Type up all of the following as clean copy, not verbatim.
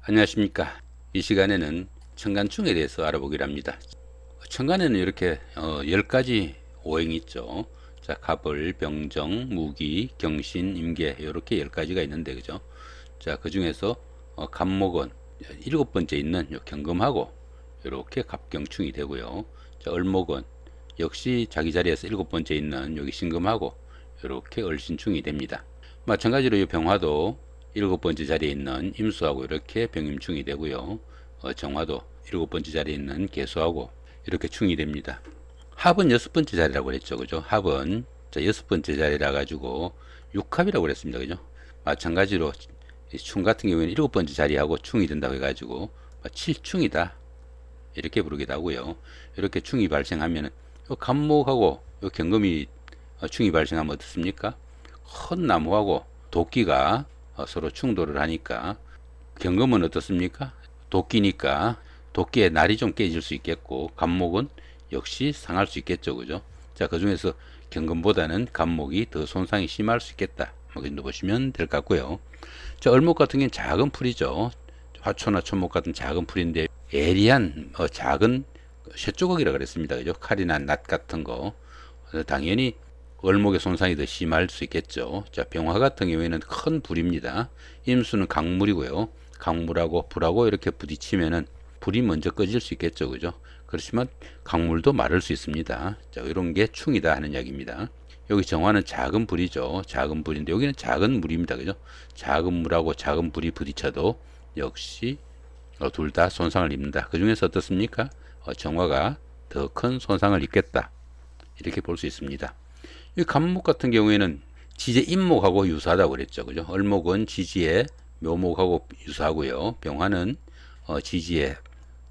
안녕하십니까. 이 시간에는 천간충에 대해서 알아보기로 합니다. 천간에는 이렇게 10가지 오행이 있죠. 자, 갑을, 병정, 무기, 경신, 임계 이렇게 10가지가 있는데 그죠. 자, 그 중에서 갑목은 7번째 있는 요 경금하고 이렇게 갑경충이 되고요. 자, 을목은 역시 자기 자리에서 7번째 있는 여기 신금하고 이렇게 을신충이 됩니다. 마찬가지로 이 병화도 7번째 자리에 있는 임수하고 이렇게 병임충이 되고요. 정화도 7번째 자리에 있는 개수하고 이렇게 충이 됩니다. 합은 6번째 자리라고 그랬죠. 그죠? 합은 자, 6번째 자리라 가지고 육합이라고 그랬습니다. 그죠? 마찬가지로 충 같은 경우에는 7번째 자리하고 충이 된다고 해가지고 7충이다. 이렇게 부르기도 하고요. 이렇게 충이 발생하면 갑목하고 경금이 충이 발생하면 어떻습니까? 큰 나무하고 도끼가 서로 충돌을 하니까 경금은 어떻습니까? 도끼니까 도끼의 날이 좀 깨질 수 있겠고 갑목은 역시 상할 수 있겠죠. 그죠? 자, 그 중에서 경금보다는 갑목이 더 손상이 심할 수 있겠다. 뭐 그 정도 보시면 될 것 같고요. 자, 을목 같은 경우는 작은 풀이죠. 화초나 천목 같은 작은 풀인데 예리한 작은 쇠조각이라 그랬습니다. 그죠? 칼이나 낫 같은 거 당연히 을목의 손상이 더 심할 수 있겠죠. 자, 병화 같은 경우에는 큰 불입니다. 임수는 강물이고요. 강물하고 불하고 이렇게 부딪히면은 불이 먼저 꺼질 수 있겠죠. 그죠? 그렇지만 강물도 마를 수 있습니다. 자, 이런 게 충이다 하는 이야기입니다. 여기 정화는 작은 불이죠. 작은 불인데 여기는 작은 물입니다. 그죠? 작은 물하고 작은 불이 부딪혀도 역시 둘 다 손상을 입는다. 그 중에서 어떻습니까? 정화가 더 큰 손상을 입겠다. 이렇게 볼 수 있습니다. 이 갑목 같은 경우에는 지지의 임목하고 유사하다고 그랬죠. 그죠? 을목은 지지의 묘목하고 유사하고요. 병화는 지지의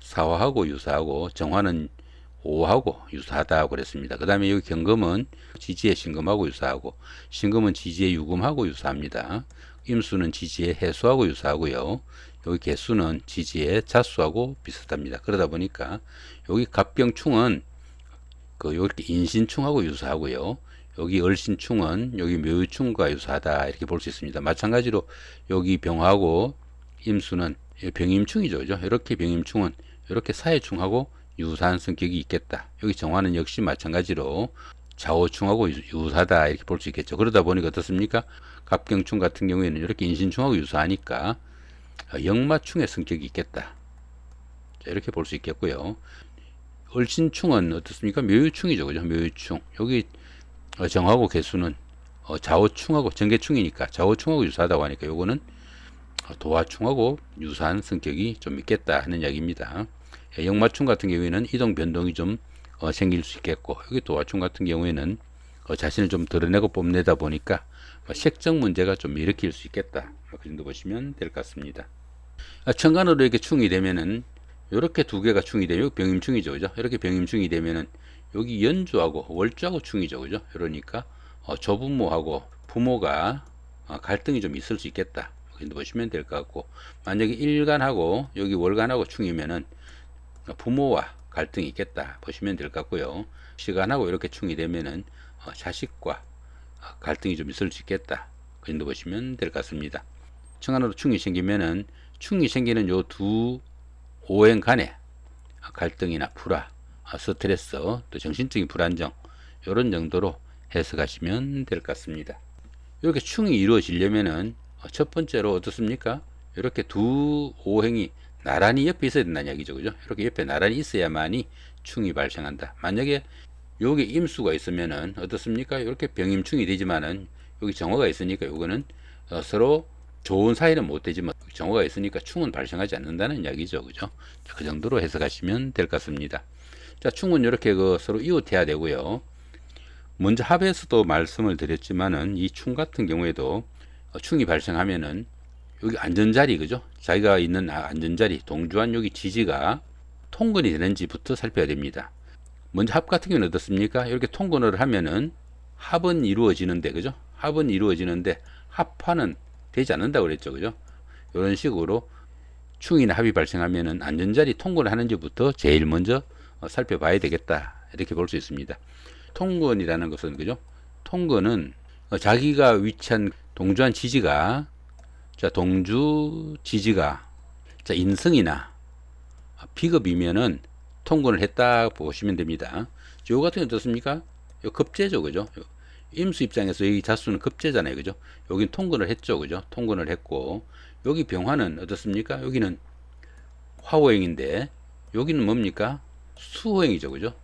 사화하고 유사하고 정화는 오하고 유사하다고 그랬습니다. 그 다음에 여기 경금은 지지의 신금하고 유사하고 신금은 지지의 유금하고 유사합니다. 임수는 지지의 해수하고 유사하고요. 여기 개수는 지지의 자수하고 비슷합니다. 그러다 보니까 여기 갑병충은 이렇게 인신충하고 유사하고요. 여기 을신충은 여기 묘유충과 유사하다 이렇게 볼 수 있습니다. 마찬가지로 여기 병하고 임수는 병임충이죠. 그죠? 이렇게 병임충은 이렇게 사해충하고 유사한 성격이 있겠다. 여기 정화는 역시 마찬가지로 좌우충하고 유사하다 이렇게 볼 수 있겠죠. 그러다 보니까 어떻습니까? 갑경충 같은 경우에는 이렇게 인신충하고 유사하니까 역마충의 성격이 있겠다. 자, 이렇게 볼 수 있겠고요. 을신충은 어떻습니까? 묘유충이죠. 그죠? 묘유충. 여기 정하고 개수는 좌우충하고 전개충이니까 좌우충하고 유사하다고 하니까 요거는 도화충하고 유사한 성격이 좀 있겠다 하는 이야기입니다. 역마충 같은 경우에는 이동 변동이 좀 생길 수 있겠고 여기 도화충 같은 경우에는 자신을 좀 드러내고 뽐내다 보니까 색적 문제가 좀 일으킬 수 있겠다. 그 정도 보시면 될 것 같습니다. 천간으로 이렇게 충이 되면은 이렇게 두 개가 충이 되면 병임충이죠. 그죠? 이렇게 병임충이 되면은 여기 연주하고 월주하고 충이죠. 그죠? 그러니까 조부모하고 부모가 갈등이 좀 있을 수 있겠다. 이렇게 보시면 될 것 같고 만약에 일간하고 여기 월간하고 충이면은 부모와 갈등이 있겠다 보시면 될 것 같고요. 시간하고 이렇게 충이 되면은 자식과 갈등이 좀 있을 수 있겠다. 그 정도 보시면 될 것 같습니다. 천간으로 충이 생기면은 충이 생기는 요 두 오행 간에 갈등이나 불화, 스트레스, 또 정신적인 불안정 이런 정도로 해석하시면 될 것 같습니다. 이렇게 충이 이루어지려면은 첫 번째로 어떻습니까? 이렇게 두 오행이 나란히 옆에 있어야 된다는 이야기죠. 그죠? 이렇게 옆에 나란히 있어야만이 충이 발생한다. 만약에 여기 임수가 있으면은 어떻습니까? 이렇게 병임충이 되지만은 여기 정화가 있으니까 요거는 서로 좋은 사이는 못 되지만 정화가 있으니까 충은 발생하지 않는다는 이야기죠. 그죠? 그 정도로 해석하시면 될 것 같습니다. 자, 충은 이렇게 서로 이웃해야 되고요. 먼저 합에서도 말씀을 드렸지만은 이 충 같은 경우에도 충이 발생하면은 여기 안전자리, 그죠? 자기가 있는 안전자리, 동주한 여기 지지가 통근이 되는지부터 살펴야 됩니다. 먼저 합 같은 경우는 어떻습니까? 이렇게 통근을 하면은 합은 이루어지는데, 그죠? 합은 이루어지는데 합화는 되지 않는다고 그랬죠. 그죠? 이런 식으로 충이나 합이 발생하면은 안전자리 통근을 하는지부터 제일 먼저 살펴봐야 되겠다. 이렇게 볼 수 있습니다. 통근이라는 것은, 그죠? 통근은 자기가 위치한 동주한 지지가, 자, 동주 지지가 자, 인성이나 비겁이면은 통근을 했다 보시면 됩니다. 요 같은 경우 어떻습니까? 요 급제죠, 그죠? 임수 입장에서 여기 자수는 급제잖아요, 그죠? 여긴 통근을 했죠, 그죠? 통근을 했고, 여기 병화는 어떻습니까? 여기는 화오행인데, 여기는 뭡니까? 수호행이죠, 그죠?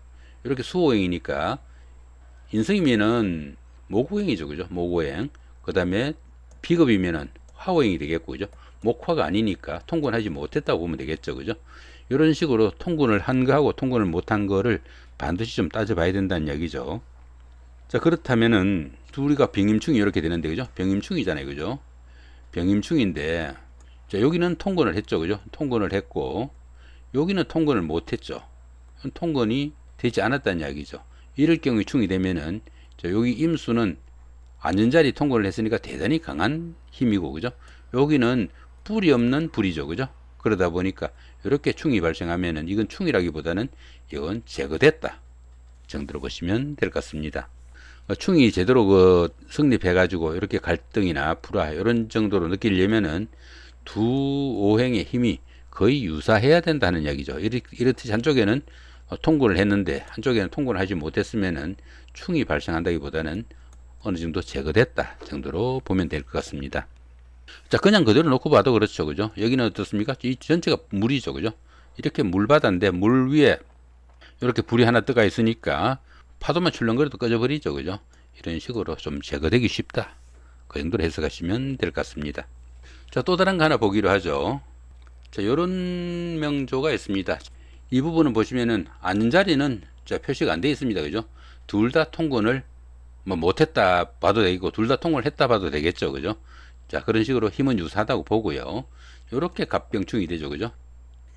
이렇게 수호행이니까, 인성이면은 모구행이죠, 그죠? 모구행. 그 다음에 비겁이면은 화오행이 되겠고, 그죠? 목화가 아니니까 통근하지 못했다고 보면 되겠죠, 그죠? 이런 식으로 통근을 한 거하고 통근을 못한 거를 반드시 좀 따져봐야 된다는 이야기죠. 자, 그렇다면은 둘이가 병임충이 이렇게 되는데, 그죠? 병임충이잖아요, 그죠? 병임충인데, 자, 여기는 통근을 했죠, 그죠? 통근을 했고, 여기는 통근을 못했죠. 통근이 되지 않았다는 이야기죠. 이럴 경우에 충이 되면은, 자, 여기 임수는 안전자리 통근을 했으니까 대단히 강한 힘이고, 그죠? 여기는 불이 없는 불이죠, 그죠? 그러다 보니까 이렇게 충이 발생하면은 이건 충이라기보다는 이건 제거됐다 정도로 보시면 될 것 같습니다. 충이 제대로 성립해 가지고 이렇게 갈등이나 불화 이런 정도로 느끼려면은 두 오행의 힘이 거의 유사해야 된다는 이야기죠. 이렇듯이 한쪽에는 통근을 했는데 한쪽에는 통근을 하지 못했으면은 충이 발생한다기보다는 어느 정도 제거됐다 정도로 보면 될 것 같습니다. 자, 그냥 그대로 놓고 봐도 그렇죠, 그죠? 여기는 어떻습니까? 이 전체가 물이죠, 그죠? 이렇게 물바다인데 물 위에 이렇게 불이 하나 떠가 있으니까 파도만 출렁거려도 꺼져버리죠, 그죠? 이런 식으로 좀 제거되기 쉽다. 그 정도로 해석하시면 될 것 같습니다. 자, 또 다른 거 하나 보기로 하죠. 자, 요런 명조가 있습니다. 이 부분은 보시면은 앉은 자리는 자, 표시가 안 되어 있습니다, 그죠? 둘 다 통근을 뭐 못했다 봐도 되고 둘 다 통근을 했다 봐도 되겠죠, 그죠? 자, 그런 식으로 힘은 유사하다고 보고요. 요렇게 갑경충이 되죠, 그죠?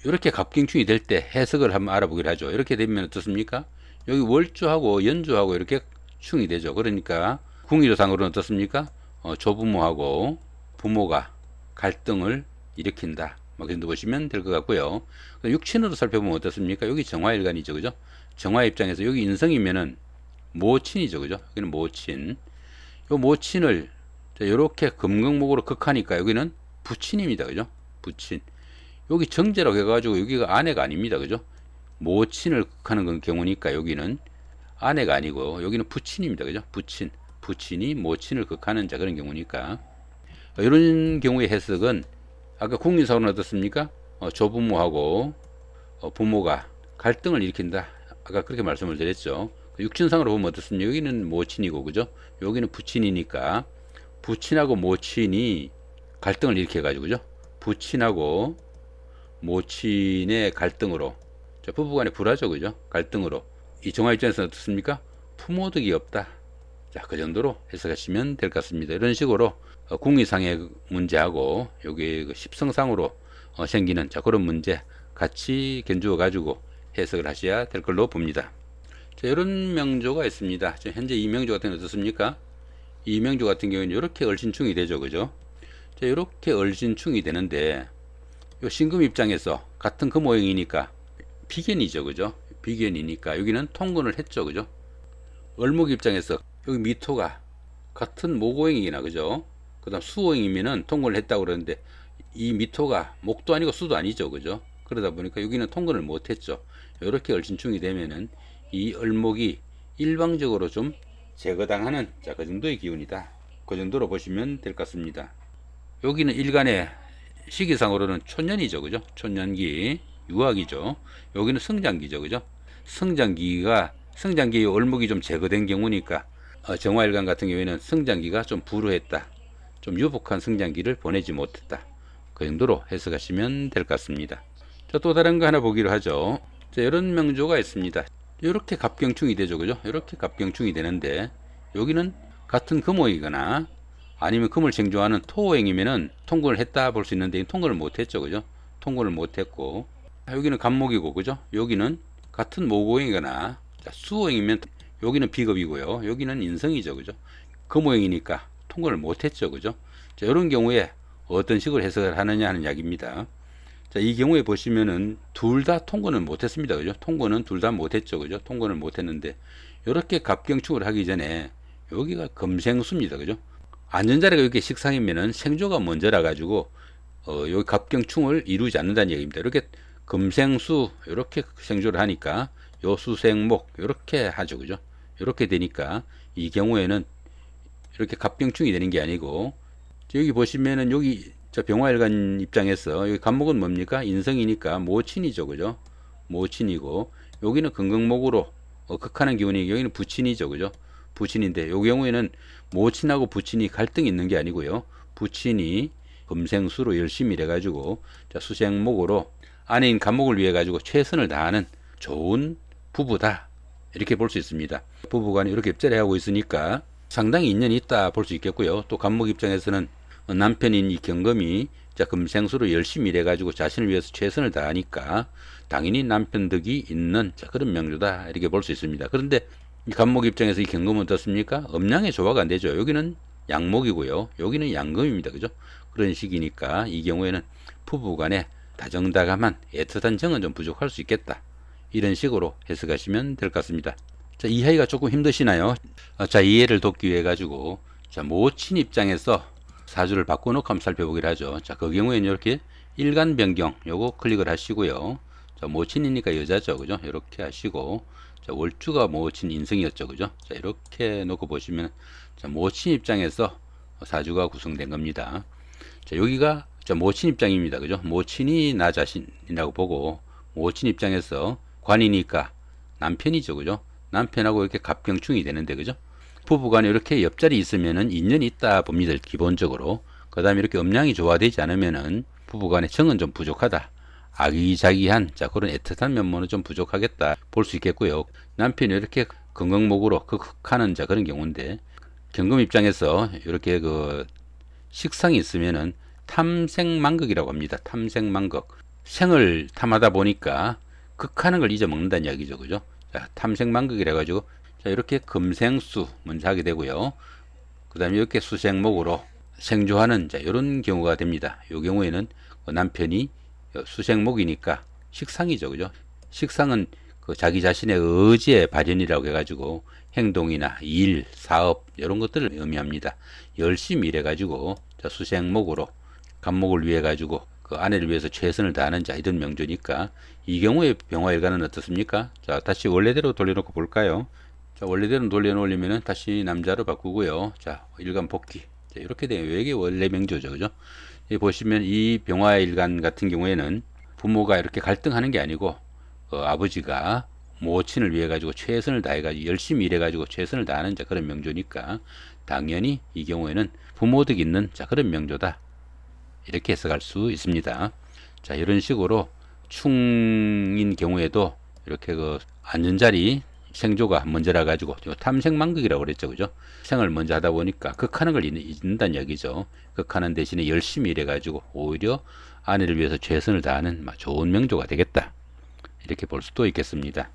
이렇게 갑경충이 될 때 해석을 한번 알아보기로 하죠. 이렇게 되면 어떻습니까? 여기 월주하고 연주하고 이렇게 충이 되죠. 그러니까 궁의도상으로는 어떻습니까? 조부모하고 부모가 갈등을 일으킨다. 그 정도 보시면 될 것 같고요. 육친으로 살펴보면 어떻습니까? 여기 정화일간이죠, 그죠? 정화 입장에서 여기 인성이면은 모친이죠, 그죠? 여기는 모친. 요 모친을 이렇게 금강목으로 극하니까 여기는 부친입니다, 그죠? 부친. 여기 정제라고 해가지고 여기가 아내가 아닙니다, 그죠? 모친을 극하는 경우니까 여기는 아내가 아니고 여기는 부친입니다, 그죠? 부친. 부친이 모친을 극하는 자 그런 경우니까 이런 경우의 해석은 아까 국민사고는 어떻습니까? 조부모하고 부모가 갈등을 일으킨다. 아까 그렇게 말씀을 드렸죠. 육친상으로 보면 어떻습니까? 여기는 모친이고, 그죠? 여기는 부친이니까 부친하고 모친이 갈등을 일으켜가지고, 그죠? 부친하고 모친의 갈등으로, 자, 부부간의 불화죠, 그죠? 갈등으로. 이 정화 입장에서는 어떻습니까? 부모덕이 없다. 자, 그 정도로 해석하시면 될 것 같습니다. 이런 식으로 궁의상의 문제하고 여기 십성상으로 생기는 자, 그런 문제 같이 견주어 가지고 해석을 하셔야 될 걸로 봅니다. 자, 이런 명조가 있습니다. 현재 이 명조 같은 경우는 어떻습니까? 이 명조 같은 경우는 이렇게 얼신충이 되죠, 그죠? 자, 이렇게 얼신충이 되는데 요 신금 입장에서 같은 그 모형이니까 비견이죠, 그죠? 비견이니까 여기는 통근을 했죠, 그죠? 을목 입장에서 여기 미토가 같은 모고행이나, 그죠? 그 다음 수호행이면은 통근을 했다고 그러는데 이 미토가 목도 아니고 수도 아니죠, 그죠? 그러다 보니까 여기는 통근을 못했죠. 이렇게 얼신충이 되면은 이 을목이 일방적으로 좀 제거당하는 자, 그 정도의 기운이다. 그 정도로 보시면 될 것 같습니다. 여기는 일간의 시기상으로는 촌년이죠, 그죠? 촌년기, 유학이죠. 여기는 성장기죠, 그죠? 성장기의 을목이 좀 제거된 경우니까 정화일간 같은 경우에는 성장기가 좀 불우했다. 좀 유복한 성장기를 보내지 못했다. 그 정도로 해석하시면 될 것 같습니다. 자, 또 다른 거 하나 보기로 하죠. 자, 이런 명조가 있습니다. 이렇게 갑경충이 되죠, 그죠? 이렇게 갑경충이 되는데 여기는 같은 금오이거나 아니면 금을 생조하는 토오행이면은 통근을 했다 볼 수 있는데 통근을 못했죠, 그죠? 통근을 못했고 여기는 갑목이고, 그죠? 여기는 같은 모고행이거나 수오행이면 여기는 비겁이고요. 여기는 인성이죠, 그죠? 금오행이니까 통근을 못했죠, 그죠? 자, 이런 경우에 어떤 식으로 해석을 하느냐 하는 이야기입니다. 자, 이 경우에 보시면은 둘 다 통근을 못했습니다, 그죠? 통근은 둘 다 못했죠, 그죠? 통근을 못했는데 이렇게 갑경충을 하기 전에 여기가 금생수입니다, 그죠? 안전자리가 이렇게 식상이면은 생조가 먼저라 가지고 요 갑경충을 이루지 않는다는 얘기입니다. 이렇게 금생수 이렇게 생조를 하니까 요 수생목 이렇게 하죠, 그죠? 이렇게 되니까 이 경우에는 이렇게 갑경충이 되는 게 아니고, 여기 보시면은 여기 저 병화일간 입장에서 여기 갑목은 뭡니까? 인성이니까 모친이죠, 그죠? 모친이고, 여기는 금극목으로 극하는 기운이, 여기는 부친이죠, 그죠? 부친인데 요 경우에는 모친하고 부친이 갈등이 있는 게 아니고요, 부친이 금생수로 열심히 일해가지고 자 수생목으로 아내인 갑목을 위해 가지고 최선을 다하는 좋은 부부다, 이렇게 볼 수 있습니다. 부부간에 이렇게 옆자리 하고 있으니까 상당히 인연이 있다 볼 수 있겠고요. 또 갑목 입장에서는 남편인 이 경금이 자 금생수로 열심히 일해 가지고 자신을 위해서 최선을 다하니까 당연히 남편 덕이 있는 자 그런 명조다, 이렇게 볼 수 있습니다. 그런데 이 갑목 입장에서 이 경금은 어떻습니까? 음양의 조화가 안 되죠. 여기는 양목이고요, 여기는 양금입니다, 그죠? 그런 식이니까 이 경우에는 부부간에 다정다감한 애틋한 정은 좀 부족할 수 있겠다, 이런 식으로 해석하시면 될 것 같습니다. 자, 이해가 조금 힘드시나요? 자, 이해를 돕기 위해 가지고 자 모친 입장에서 사주를 바꿔놓고 한번 살펴보기로 하죠. 자, 그 경우에는 이렇게 일간 변경 요거 클릭을 하시고요. 자, 모친이니까 여자죠, 그죠? 이렇게 하시고, 자, 월주가 모친 인성이었죠, 그죠? 자, 이렇게 놓고 보시면 자 모친 입장에서 사주가 구성된 겁니다. 자, 여기가 자 모친 입장입니다, 그죠? 모친이 나 자신이라고 보고, 모친 입장에서 관이니까 남편이죠, 그죠? 남편하고 이렇게 갑경충이 되는데, 그죠? 부부간에 이렇게 옆자리 있으면은 인연이 있다 봅니다, 기본적으로. 그 다음에 이렇게 음양이 조화되지 않으면은 부부간에 정은 좀 부족하다, 아기자기한 자 그런 애틋한 면모는 좀 부족하겠다 볼 수 있겠고요. 남편이 이렇게 건강목으로 극하는 자 그런 경우인데, 경금 입장에서 이렇게 그 식상이 있으면은 탐생만극이라고 합니다. 탐생만극. 생을 탐하다 보니까 극하는 걸 잊어먹는다는 이야기죠, 그죠? 자, 탐생만극이라 가지고 자 이렇게 금생수 먼저 하게 되고요. 그 다음에 이렇게 수생목으로 생조하는 자 이런 경우가 됩니다. 이 경우에는 남편이 수생목이니까 식상이죠, 그죠? 식상은 그 자기 자신의 의지의 발현이라고 해가지고 행동이나 일, 사업 이런 것들을 의미합니다. 열심히 일해가지고 자 수생목으로 갑목을 위해 가지고 그 아내를 위해서 최선을 다하는 자 이런 명조니까, 이 경우에 병화일간은 어떻습니까? 자 다시 원래대로 돌려놓고 볼까요? 자 원래대로 돌려놓으려면 다시 남자로 바꾸고요. 자 일간 복귀. 자, 이렇게 되면 이게 원래 명조죠, 그죠? 여기 보시면 이 병화일간 같은 경우에는 부모가 이렇게 갈등하는 게 아니고 아버지가 모친을 위해 가지고 최선을 다해 가지고 열심히 일해 가지고 최선을 다하는 자 그런 명조니까 당연히 이 경우에는 부모덕 있는 자 그런 명조다, 이렇게 해석할 수 있습니다. 자 이런 식으로 충인 경우에도 이렇게 그 앉은 자리 생조가 먼저라 가지고 탐생만극이라고 그랬죠, 그죠? 생을 먼저 하다 보니까 극하는 걸 잊는다는 얘기죠. 극하는 대신에 열심히 일해 가지고 오히려 아내를 위해서 최선을 다하는 좋은 명조가 되겠다, 이렇게 볼 수도 있겠습니다.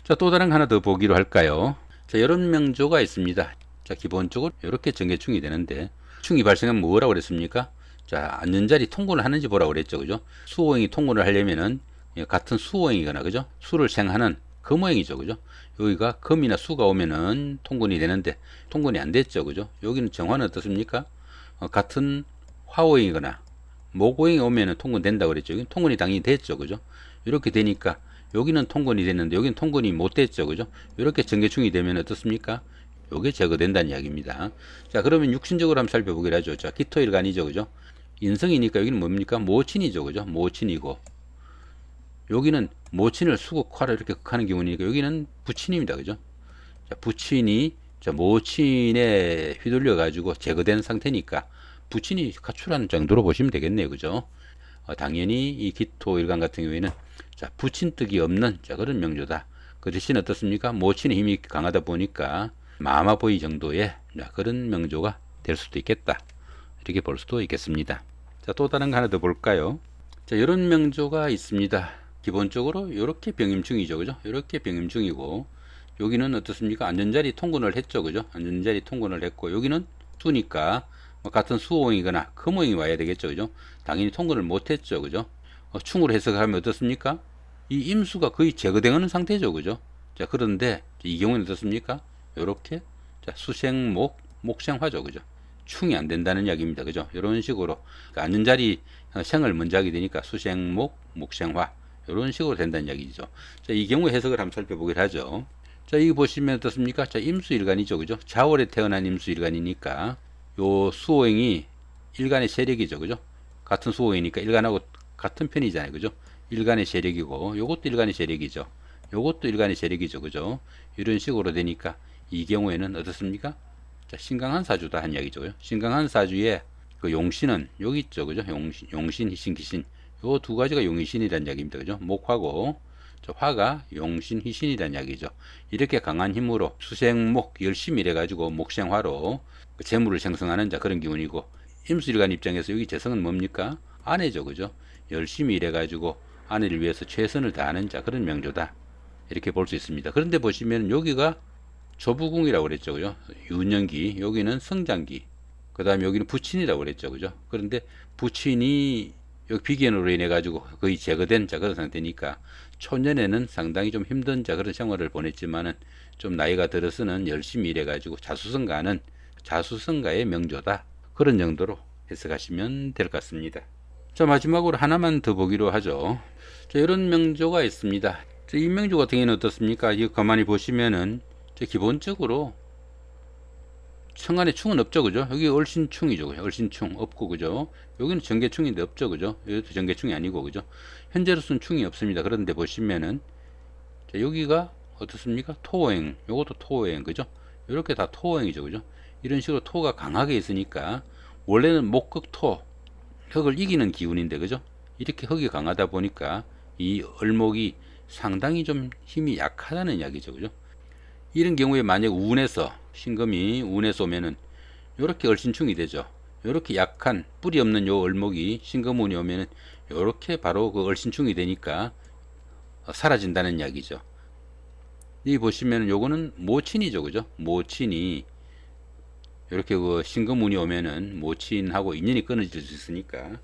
자, 또 다른 거 하나 더 보기로 할까요? 자, 이런 명조가 있습니다. 자, 기본적으로 이렇게 정계충이 되는데, 충이 발생하면 뭐라고 그랬습니까? 자, 앉은 자리 통근을 하는지 보라고 그랬죠, 그죠? 수호행이 통근을 하려면은 같은 수호행이거나, 그죠? 수를 생하는 금호행이죠, 그죠? 여기가 금이나 수가 오면은 통근이 되는데 통근이 안 됐죠, 그죠? 여기는 정화는 어떻습니까? 같은 화호행이거나 목호행이 오면은 통근된다고 그랬죠. 여기는 통근이 당연히 됐죠, 그죠? 이렇게 되니까 여기는 통근이 됐는데 여기는 통근이 못 됐죠, 그죠? 이렇게 정계충이 되면 어떻습니까? 요게 제거된다는 이야기입니다. 자, 그러면 육신적으로 한번 살펴보기로 하죠. 자, 기토일간이죠, 그죠? 인성이니까 여기는 뭡니까? 모친이죠, 그죠? 모친이고, 여기는 모친을 수극화로 이렇게 극하는 경우니까 여기는 부친입니다, 그죠? 자, 부친이 자 모친에 휘둘려 가지고 제거된 상태니까 부친이 가출하는 정도로 보시면 되겠네요, 그죠? 당연히 이 기토일간 같은 경우에는 자 부친득이 없는 자 그런 명조다. 그 대신 어떻습니까? 모친의 힘이 강하다 보니까 마마보이 정도의 그런 명조가 될 수도 있겠다, 이렇게 볼 수도 있겠습니다. 자, 또 다른 거 하나 더 볼까요? 자, 이런 명조가 있습니다. 기본적으로 이렇게 병임충이죠, 그죠? 이렇게 병임충이고, 여기는 어떻습니까? 앉은자리 통근을 했죠, 그죠? 앉은자리 통근을 했고, 여기는 수니까 같은 수호행이거나 금호행이 와야 되겠죠, 그죠? 당연히 통근을 못했죠, 그죠? 충으로 해석하면 어떻습니까? 이 임수가 거의 제거되는 상태죠, 그죠? 자, 그런데 이 경우는 어떻습니까? 요렇게 자 수생목, 목생화죠, 그죠? 충이 안 된다는 이야기입니다. 그죠? 이런 식으로 그러니까 앉은 자리 생을 먼저 하게 되니까 수생목, 목생화 이런 식으로 된다는 이야기죠. 자, 이 경우 해석을 한번 살펴보기로 하죠. 자, 이거 보시면 어떻습니까? 자, 임수일간이죠. 그죠? 자월에 태어난 임수일간이니까 요 수호행이 일간의 세력이죠. 그죠? 같은 수호행이니까 일간하고 같은 편이잖아요. 그죠? 일간의 세력이고 요것도 일간의 세력이죠. 요것도 일간의 세력이죠. 그죠? 이런 식으로 되니까 이 경우에는 어떻습니까? 자, 신강한 사주다 한 이야기죠. 신강한 사주에 그 용신은 여기 있죠. 그죠? 용신, 희신, 기신. 요 두 가지가 용의신이라는 이야기입니다. 그죠? 목화고 저 화가 용신, 희신이라는 이야기죠. 이렇게 강한 힘으로 수생목 열심히 일해가지고 목생화로 그 재물을 생성하는 자 그런 기운이고 임수일간 입장에서 여기 재성은 뭡니까? 아내죠. 그죠? 열심히 일해가지고 아내를 위해서 최선을 다하는 자 그런 명조다. 이렇게 볼 수 있습니다. 그런데 보시면 여기가 조부궁이라고 그랬죠. 그죠? 유년기, 여기는 성장기, 그 다음에 여기는 부친이라고 그랬죠. 그죠? 그런데 부친이 여기 비견으로 인해 가지고 거의 제거된 자 그런 상태니까 초년에는 상당히 좀 힘든 자 그런 생활을 보냈지만은 좀 나이가 들어서는 열심히 일해 가지고 자수성가하는 자수성가의 명조다. 그런 정도로 해석하시면 될 것 같습니다. 자, 마지막으로 하나만 더 보기로 하죠. 자, 이런 명조가 있습니다. 자, 이 명조 같은 경우는 어떻습니까? 이거 가만히 보시면은 기본적으로 천간에 충은 없죠. 그죠? 여기 얼신충이죠. 그죠? 얼신충 없고, 그죠? 여기는 정계충인데 없죠. 그죠? 여기도 정계충이 아니고, 그죠? 현재로서는 충이 없습니다. 그런데 보시면은 자, 여기가 어떻습니까? 토오행, 요것도 토오행, 그죠? 이렇게 다 토오행이죠. 그죠? 이런 식으로 토가 강하게 있으니까 원래는 목극토, 흙을 이기는 기운인데, 그죠? 이렇게 흙이 강하다 보니까 이 을목이 상당히 좀 힘이 약하다는 이야기죠. 그죠? 이런 경우에 만약 운에서 신금이 운에서 오면은 요렇게 얼신충이 되죠. 요렇게 약한 뿌리 없는 요 을목이 신금운이 오면은 요렇게 바로 그 얼신충이 되니까 사라진다는 이야기죠. 이 보시면은 요거는 모친이죠. 그죠? 모친이 요렇게 그 신금운이 오면은 모친하고 인연이 끊어질 수 있으니까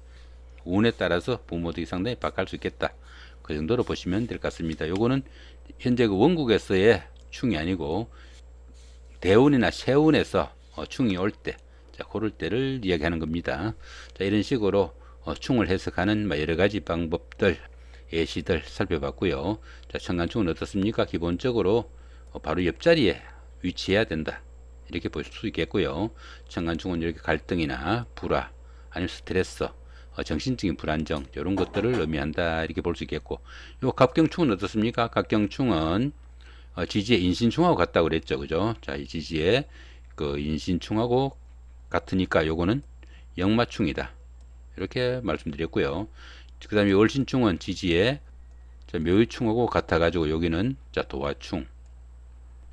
운에 따라서 부모들이 상당히 바뀔 수 있겠다. 그 정도로 보시면 될 것 같습니다. 요거는 현재 그 원국에서의 충이 아니고 대운이나 세운에서 충이 올 때, 자, 그럴 때를 이야기하는 겁니다. 자, 이런 식으로 충을 해석하는 여러 가지 방법들, 예시들 살펴봤고요. 자, 천간충은 어떻습니까? 기본적으로 바로 옆자리에 위치해야 된다. 이렇게 볼 수 있겠고요. 천간충은 이렇게 갈등이나 불화, 아니면 스트레스, 정신적인 불안정 이런 것들을 의미한다. 이렇게 볼 수 있겠고, 요 갑경충은 어떻습니까? 갑경충은 지지의 인신충하고 같다고 그랬죠. 그죠? 자, 이 지지의 그 인신충하고 같으니까 요거는 역마충이다. 이렇게 말씀드렸고요. 그 다음에 월신충은 지지의 묘유충하고 같아가지고 여기는 자, 도화충.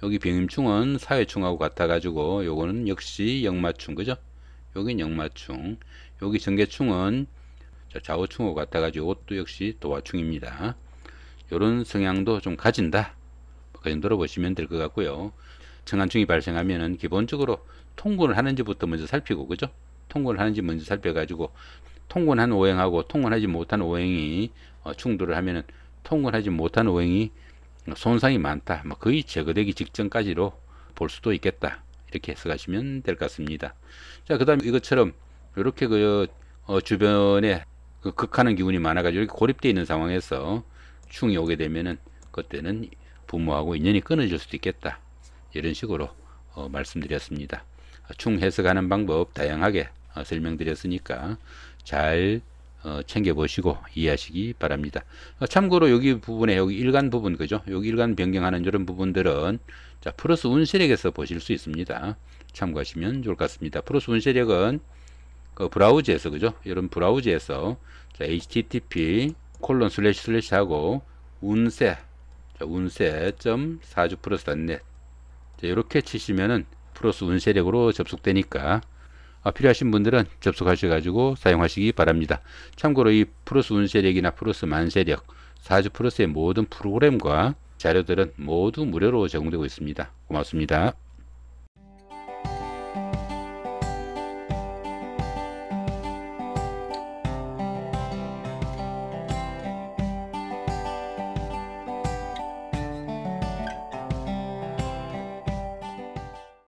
여기 병임충은 사회충하고 같아가지고 요거는 역시 역마충. 그죠? 여긴 역마충. 여기 정계충은 자, 좌우충하고 같아가지고 이것도 역시 도화충입니다. 요런 성향도 좀 가진다. 그 정도로 보시면 될 것 같고요. 청간충이 발생하면은 기본적으로 통근을 하는지부터 먼저 살피고, 그죠? 통근을 하는지 먼저 살펴가지고 통근한 오행하고 통근하지 못한 오행이 충돌을 하면은 통근하지 못한 오행이 손상이 많다. 거의 제거되기 직전까지로 볼 수도 있겠다. 이렇게 해석하시면 될 것 같습니다. 자, 그 다음에 이것처럼 이렇게 주변에 극하는 기운이 많아가지고 이렇게 고립되어 있는 상황에서 충이 오게 되면은 그때는 부모하고 인연이 끊어질 수도 있겠다. 이런 식으로 말씀드렸습니다. 충 해석하는 방법 다양하게 설명드렸으니까 잘 챙겨보시고 이해하시기 바랍니다. 참고로 여기 부분에 여기 일간 부분, 그죠? 여기 일간 변경하는 이런 부분들은 자, 플러스 운세력에서 보실 수 있습니다. 참고하시면 좋을 것 같습니다. 플러스 운세력은 그 브라우저에서, 그죠? 이런 브라우저에서 자, http:// 하고 운세 운세.사주플러스.net 이렇게 치시면은 플러스 운세력으로 접속되니까 필요하신 분들은 접속하셔가지고 사용하시기 바랍니다. 참고로 이 플러스 운세력이나 플러스 만세력, 사주 플러스의 모든 프로그램과 자료들은 모두 무료로 제공되고 있습니다. 고맙습니다.